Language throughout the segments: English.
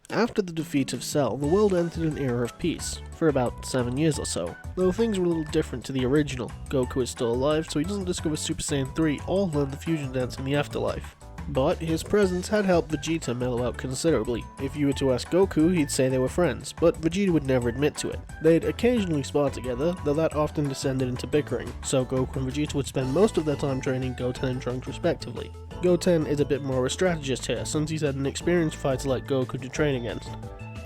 After the defeat of Cell, the world entered an era of peace, for about 7 years or so, though things were a little different to the original. Goku is still alive, so he doesn't discover Super Saiyan 3 or learn the fusion dance in the afterlife. But his presence had helped Vegeta mellow out considerably. If you were to ask Goku, he'd say they were friends, but Vegeta would never admit to it. They'd occasionally spar together, though that often descended into bickering, so Goku and Vegeta would spend most of their time training Goten and Trunks respectively. Goten is a bit more of a strategist here, since he's had an experienced fighter like Goku to train against.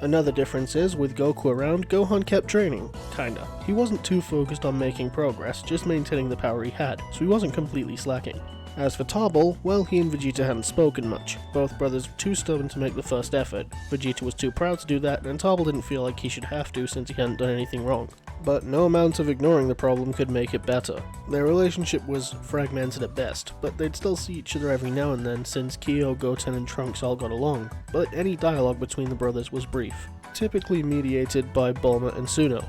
Another difference is, with Goku around, Gohan kept training, kinda. He wasn't too focused on making progress, just maintaining the power he had, so he wasn't completely slacking. As for Tarble, well, he and Vegeta hadn't spoken much. Both brothers were too stubborn to make the first effort. Vegeta was too proud to do that, and Tarble didn't feel like he should have to since he hadn't done anything wrong. But no amount of ignoring the problem could make it better. Their relationship was fragmented at best, but they'd still see each other every now and then since Chio, Goten and Trunks all got along, but any dialogue between the brothers was brief, typically mediated by Bulma and Suno.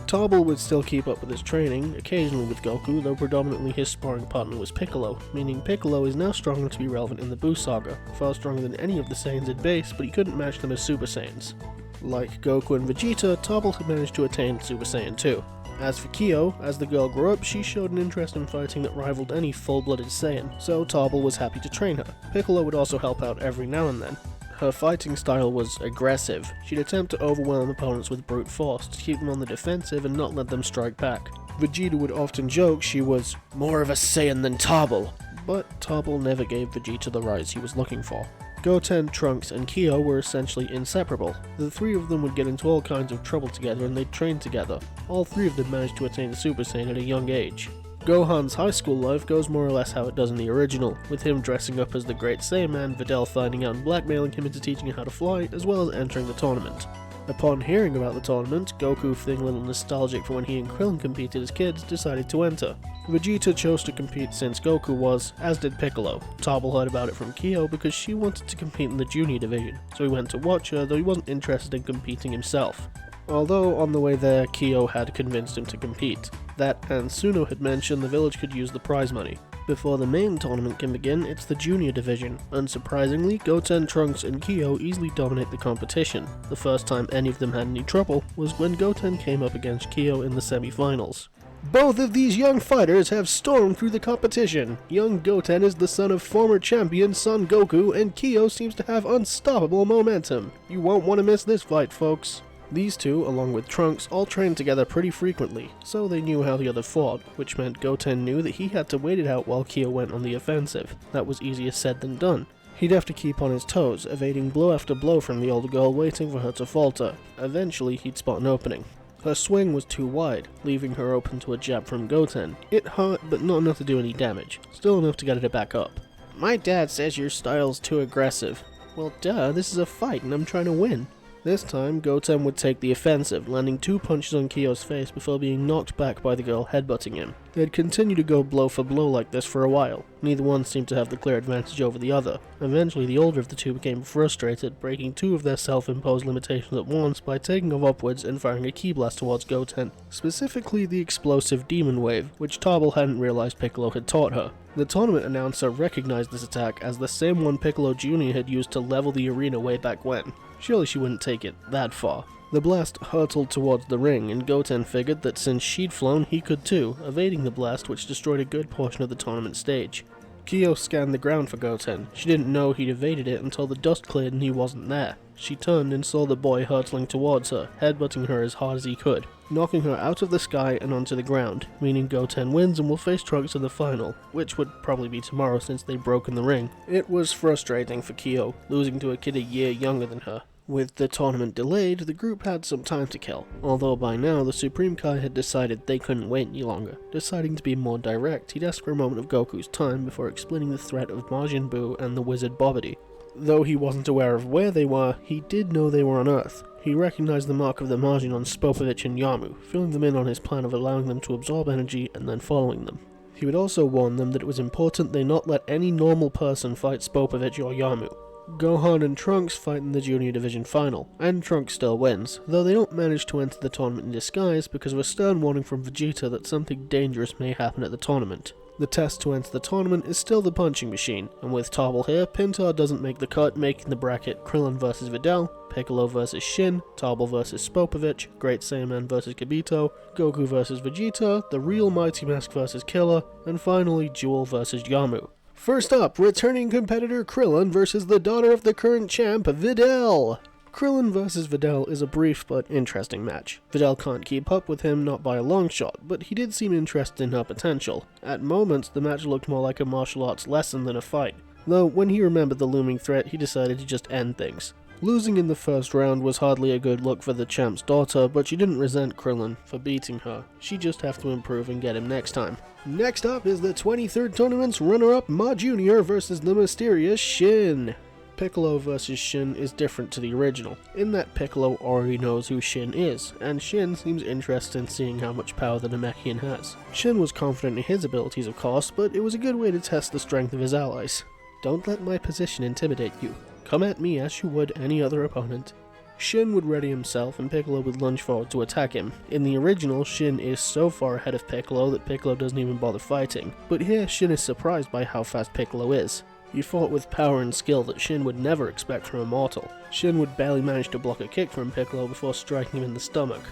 Tarble would still keep up with his training, occasionally with Goku, though predominantly his sparring partner was Piccolo, meaning Piccolo is now strong enough to be relevant in the Buu saga, far stronger than any of the Saiyans at base, but he couldn't match them as Super Saiyans. Like Goku and Vegeta, Tarble had managed to attain Super Saiyan 2. As for Chio, as the girl grew up, she showed an interest in fighting that rivaled any full-blooded Saiyan, so Tarble was happy to train her. Piccolo would also help out every now and then. Her fighting style was aggressive. She'd attempt to overwhelm opponents with brute force to keep them on the defensive and not let them strike back. Vegeta would often joke she was more of a Saiyan than Tarble, but Tarble never gave Vegeta the rise he was looking for. Goten, Trunks, and Chio were essentially inseparable. The three of them would get into all kinds of trouble together and they'd train together. All three of them managed to attain Super Saiyan at a young age. Gohan's high school life goes more or less how it does in the original, with him dressing up as the Great Saiyaman, Videl finding out and blackmailing him into teaching him how to fly, as well as entering the tournament. Upon hearing about the tournament, Goku, feeling a little nostalgic for when he and Krillin competed as kids, decided to enter. Vegeta chose to compete since Goku was, as did Piccolo. Tarble heard about it from Chio because she wanted to compete in the junior division, so he went to watch her, though he wasn't interested in competing himself. Although on the way there, Chio had convinced him to compete. That and Suno had mentioned the village could use the prize money. Before the main tournament can begin, it's the junior division. Unsurprisingly, Goten, Trunks, and Chio easily dominate the competition. The first time any of them had any trouble was when Goten came up against Chio in the semi-finals. Both of these young fighters have stormed through the competition. Young Goten is the son of former champion Son Goku, and Chio seems to have unstoppable momentum. You won't want to miss this fight, folks. These two, along with Trunks, all trained together pretty frequently, so they knew how the other fought, which meant Goten knew that he had to wait it out while Chio went on the offensive. That was easier said than done. He'd have to keep on his toes, evading blow after blow from the older girl, waiting for her to falter. Eventually, he'd spot an opening. Her swing was too wide, leaving her open to a jab from Goten. It hurt, but not enough to do any damage. Still enough to get her back up. My dad says your style's too aggressive. Well, duh, this is a fight and I'm trying to win. This time, Goten would take the offensive, landing 2 punches on Chio's face before being knocked back by the girl headbutting him. They'd continue to go blow for blow like this for a while. Neither one seemed to have the clear advantage over the other. Eventually, the older of the two became frustrated, breaking 2 of their self-imposed limitations at once by taking off upwards and firing a ki blast towards Goten, specifically the explosive Demon Wave, which Tarble hadn't realized Piccolo had taught her. The tournament announcer recognized this attack as the same one Piccolo Jr. had used to level the arena way back when. Surely she wouldn't take it that far. The blast hurtled towards the ring, and Goten figured that since she'd flown, he could too, evading the blast which destroyed a good portion of the tournament stage. Chio scanned the ground for Goten. She didn't know he'd evaded it until the dust cleared and he wasn't there. She turned and saw the boy hurtling towards her, headbutting her as hard as he could, knocking her out of the sky and onto the ground, meaning Goten wins and will face Trunks in the final, which would probably be tomorrow since they'd broken the ring. It was frustrating for Chio, losing to a kid a year younger than her. With the tournament delayed, the group had some time to kill, although by now the Supreme Kai had decided they couldn't wait any longer. Deciding to be more direct, he'd ask for a moment of Goku's time before explaining the threat of Majin Buu and the wizard Babidi. Though he wasn't aware of where they were, he did know they were on Earth. He recognized the mark of the Majin on Spopovich and Yamu, filling them in on his plan of allowing them to absorb energy and then following them. He would also warn them that it was important they not let any normal person fight Spopovich or Yamu. Gohan and Trunks fight in the Junior Division final, and Trunks still wins, though they don't manage to enter the tournament in disguise because of a stern warning from Vegeta that something dangerous may happen at the tournament. The test to enter the tournament is still the punching machine, and with Tarble here, Pintar doesn't make the cut, making the bracket Krillin vs Videl, Piccolo vs Shin, Tarble vs Spopovich, Great Saiyaman vs Kibito, Goku vs Vegeta, the real Mighty Mask vs Killer, and finally Jewel vs Yamu. First up, returning competitor Krillin versus the daughter of the current champ, Videl! Krillin vs Videl is a brief but interesting match. Videl can't keep up with him, not by a long shot, but he did seem interested in her potential. At moments, the match looked more like a martial arts lesson than a fight, though when he remembered the looming threat, he decided to just end things. Losing in the first round was hardly a good look for the champ's daughter, but she didn't resent Krillin for beating her. She'd just have to improve and get him next time. Next up is the 23rd tournament's runner-up Ma Jr. versus the mysterious Shin. Piccolo vs Shin is different to the original, in that Piccolo already knows who Shin is, and Shin seems interested in seeing how much power the Namekian has. Shin was confident in his abilities of course, but it was a good way to test the strength of his allies. Don't let my position intimidate you. Come at me as you would any other opponent. Shin would ready himself and Piccolo would lunge forward to attack him. In the original, Shin is so far ahead of Piccolo that Piccolo doesn't even bother fighting, but here Shin is surprised by how fast Piccolo is. He fought with power and skill that Shin would never expect from a mortal. Shin would barely manage to block a kick from Piccolo before striking him in the stomach.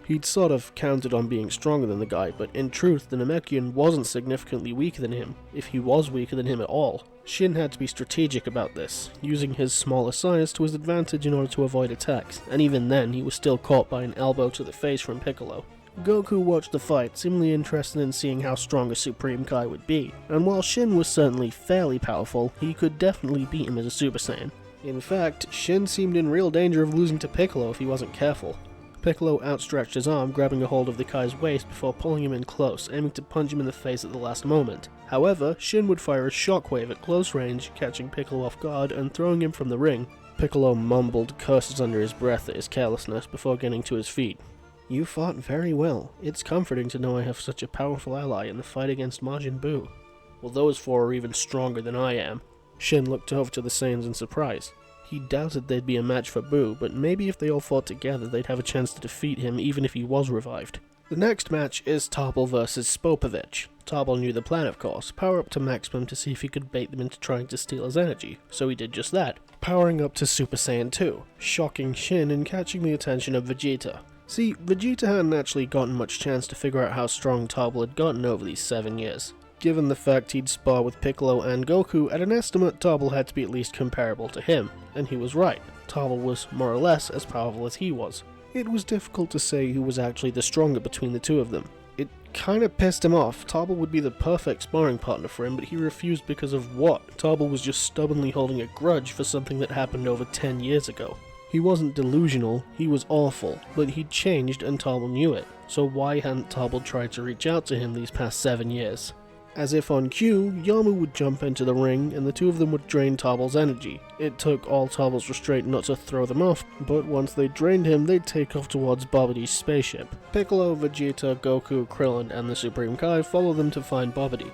He'd sort of counted on being stronger than the guy, but in truth the Namekian wasn't significantly weaker than him, if he was weaker than him at all. Shin had to be strategic about this, using his smaller size to his advantage in order to avoid attacks, and even then he was still caught by an elbow to the face from Piccolo. Goku watched the fight, seemingly interested in seeing how strong a Supreme Kai would be, and while Shin was certainly fairly powerful, he could definitely beat him as a Super Saiyan. In fact, Shin seemed in real danger of losing to Piccolo if he wasn't careful. Piccolo outstretched his arm, grabbing a hold of the Kai's waist before pulling him in close, aiming to punch him in the face at the last moment. However, Shin would fire a shockwave at close range, catching Piccolo off guard and throwing him from the ring. Piccolo mumbled curses under his breath at his carelessness before getting to his feet. You fought very well. It's comforting to know I have such a powerful ally in the fight against Majin Buu. Well, those four are even stronger than I am. Shin looked over to the Saiyans in surprise. He doubted they'd be a match for Buu, but maybe if they all fought together they'd have a chance to defeat him even if he was revived. The next match is Tarble vs Spopovich. Tarble knew the plan of course, power up to maximum to see if he could bait them into trying to steal his energy, so he did just that, powering up to Super Saiyan 2, shocking Shin and catching the attention of Vegeta. See, Vegeta hadn't actually gotten much chance to figure out how strong Tarble had gotten over these 7 years. Given the fact he'd spar with Piccolo and Goku, at an estimate Tarble had to be at least comparable to him, and he was right. Tarble was more or less as powerful as he was. It was difficult to say who was actually the stronger between the two of them. It kinda pissed him off. Tarble would be the perfect sparring partner for him, but he refused because of what? Tarble was just stubbornly holding a grudge for something that happened over 10 years ago. He wasn't delusional, he was awful, but he'd changed and Tarble knew it, so why hadn't Tarble tried to reach out to him these past 7 years? As if on cue, Yamu would jump into the ring and the two of them would drain Tarble's energy. It took all Tarble's restraint not to throw them off, but once they drained him, they'd take off towards Babidi's spaceship. Piccolo, Vegeta, Goku, Krillin, and the Supreme Kai follow them to find Babidi.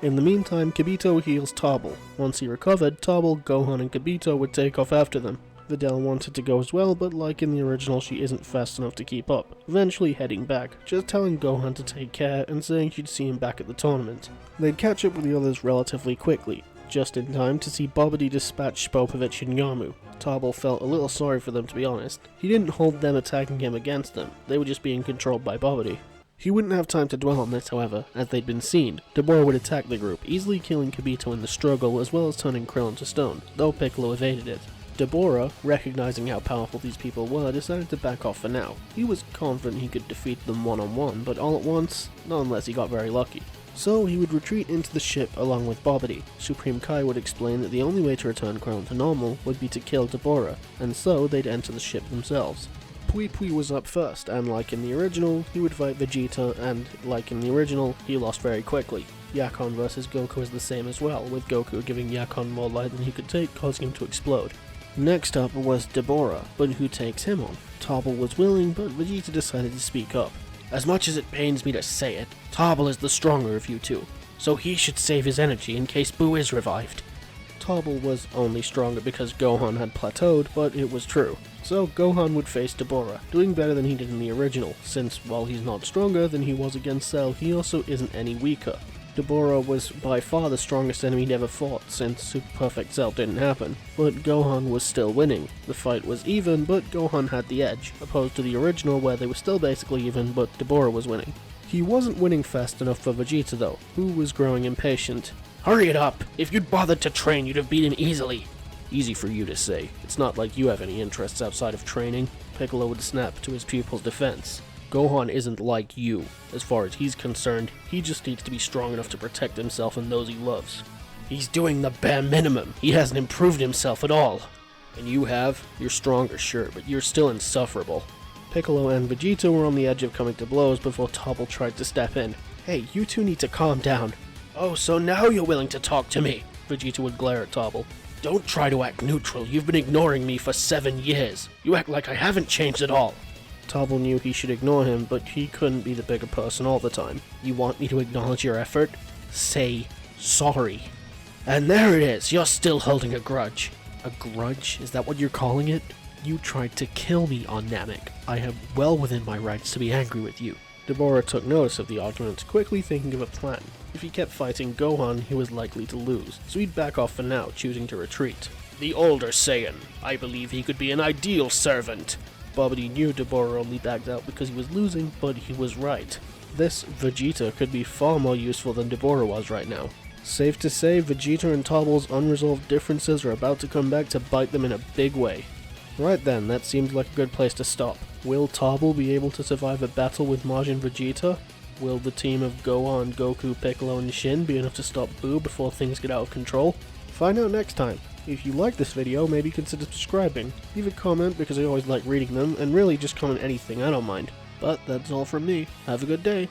In the meantime, Kibito heals Tarble. Once he recovered, Tarble, Gohan, and Kibito would take off after them. Videl wanted to go as well, but like in the original, she isn't fast enough to keep up, eventually heading back, just telling Gohan to take care and saying she'd see him back at the tournament. They'd catch up with the others relatively quickly, just in time to see Babidi dispatch Spopovich and Yamu. Tarble felt a little sorry for them, to be honest. He didn't hold them attacking him against them, they were just being controlled by Babidi. He wouldn't have time to dwell on this, however, as they'd been seen. Dabura would attack the group, easily killing Kibito in the struggle as well as turning Krillin to stone, though Piccolo evaded it. Dabura, recognizing how powerful these people were, decided to back off for now. He was confident he could defeat them one-on-one, but all at once, not unless he got very lucky. So he would retreat into the ship along with Babidi. Supreme Kai would explain that the only way to return Krillin to normal would be to kill Dabura, and so they'd enter the ship themselves. Pui Pui was up first, and like in the original, he would fight Vegeta, and like in the original, he lost very quickly. Yakon vs Goku is the same as well, with Goku giving Yakon more light than he could take, causing him to explode. Next up was Dabura, but who takes him on? Tarble was willing, but Vegeta decided to speak up. As much as it pains me to say it, Tarble is the stronger of you two, so he should save his energy in case Buu is revived. Tarble was only stronger because Gohan had plateaued, but it was true. So Gohan would face Dabura, doing better than he did in the original, since while he's not stronger than he was against Cell, he also isn't any weaker. Dabura was by far the strongest enemy he'd ever fought, since Super Perfect Cell didn't happen, but Gohan was still winning. The fight was even, but Gohan had the edge, opposed to the original where they were still basically even, but Dabura was winning. He wasn't winning fast enough for Vegeta though, who was growing impatient. Hurry it up! If you'd bothered to train, you'd have beaten easily. Easy for you to say. It's not like you have any interests outside of training. Piccolo would snap to his pupil's defense. Gohan isn't like you. As far as he's concerned, he just needs to be strong enough to protect himself and those he loves. He's doing the bare minimum. He hasn't improved himself at all. And you have? You're stronger, sure, but you're still insufferable. Piccolo and Vegeta were on the edge of coming to blows before Tarble tried to step in. Hey, you two need to calm down. Oh, so now you're willing to talk to me? Vegeta would glare at Tarble. Don't try to act neutral. You've been ignoring me for 7 years. You act like I haven't changed at all. Tarble knew he should ignore him, but he couldn't be the bigger person all the time. You want me to acknowledge your effort? Say sorry. And there it is. You're still holding a grudge. A grudge? Is that what you're calling it? You tried to kill me on Namek. I am well within my rights to be angry with you. Dabura took notice of the argument, quickly thinking of a plan. If he kept fighting Gohan, he was likely to lose, so he'd back off for now, choosing to retreat. The older Saiyan. I believe he could be an ideal servant. Babidi knew Dabura only backed out because he was losing, but he was right. This Vegeta could be far more useful than Dabura was right now. Safe to say, Vegeta and Tarble's unresolved differences are about to come back to bite them in a big way. Right then, that seems like a good place to stop. Will Tarble be able to survive a battle with Majin Vegeta? Will the team of Gohan, Goku, Piccolo, and Shin be enough to stop Buu before things get out of control? Find out next time. If you like this video, maybe consider subscribing. Leave a comment because I always like reading them, and really just comment anything, I don't mind. But that's all from me. Have a good day.